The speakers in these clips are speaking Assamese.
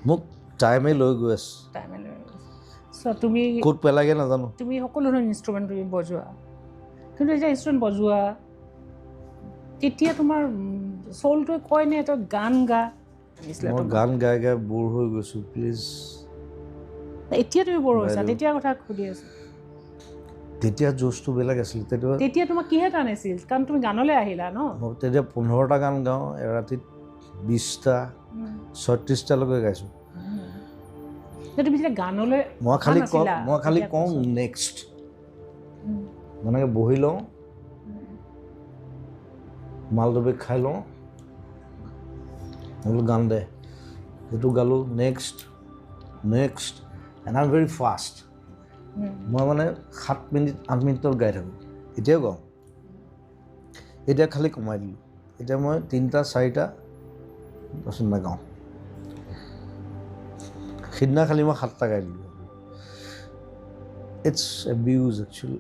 মোক টাইমে লৈ গৈ আছে চ' তুমি ক'ত পেলাগে নাজানো তুমি সকলো ধৰণৰ ইনষ্ট্ৰুমেণ্ট তুমি বজোৱা কিন্তু এতিয়া ইনষ্ট্ৰুমেণ্ট বজোৱা তেতিয়া তোমাৰ চলটোৱে কয় নে তই গান গা মই গান গাই গাই বৰ হৈ গৈছোঁ প্লিজ এতিয়া তুমি বৰ হৈছা তেতিয়াৰ কথা সুধি আছোঁ তেতিয়া জোচটো বেলেগ আছিল তেতিয়া তোমাক কিহে টান আছিল কাৰণ তুমি গানলৈ আহিলা ন মই তেতিয়া 15টা গান গাওঁ এৰাতিত 20টা 36টালৈকে গাইছোঁ তুমি যেতিয়া গানলৈ মই খালি কওঁ নেক্সট মানে বহি লওঁ মালটো খাই লওঁ বোলো গান দে সেইটো গালোঁ next and I am very fast মই মানে 7 মিনিট 8 মিনিটত গাই থাকোঁ এতিয়াও গাওঁ এতিয়া খালি কমাই দিলোঁ এতিয়া মই 3টা 4টা তাৰপিছত নাগাওঁ সিদিনা খালি মই 7টা গাই দিলোঁ ইটছ এবিউজ একচুৱেলি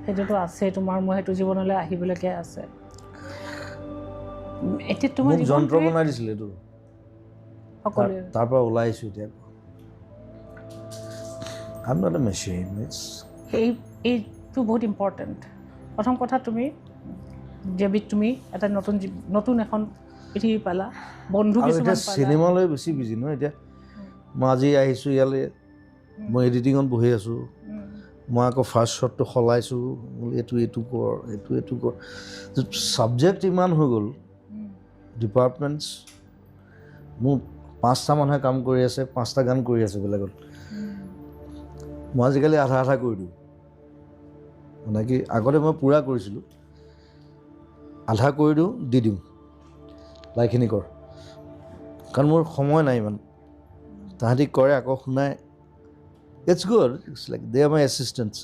সেইটোতো আছে তোমাৰ মই সেইটো জীৱনলৈ আহিবলৈকে আছে এতিয়া তোমাৰ মোক যন্ত্ৰ বনাই দিছিলে এইটো সকলোৱে তাৰ পৰা ওলাই আহিছোঁ এতিয়া I'm not a machine. এইটো বহুত ইম্পৰ্টেণ্ট প্ৰথম কথা তুমি যেবিধ তুমি এটা নতুন এখন পৃথিৱী পালা বন্ধু কিছুমান পালা চিনেমালৈ বেছি বিজি নহয় এতিয়া মই আজি আহিছোঁ ইয়ালৈ মই এডিটিঙত বহি আছোঁ মই আকৌ ফাৰ্ষ্ট শ্বটটো সলাইছোঁ এইটো কৰ ছাবজেক্ট ইমান হৈ গ'ল ডিপাৰ্টমেণ্টছ মোৰ 5টা মানুহে কাম কৰি আছে 5টা গান কৰি আছে বেলেগত মই আজিকালি আধা কৰি দিওঁ মানে কি আগতে মই পূৰা কৰিছিলোঁ আধা কৰি দিওঁ দি দিওঁ লাইখিনি কৰ কাৰণ মোৰ সময় নাই ইমান তাহাঁতি কৰে আকৌ শুনাই it's good it's like they are my এছিষ্টেণ্টছ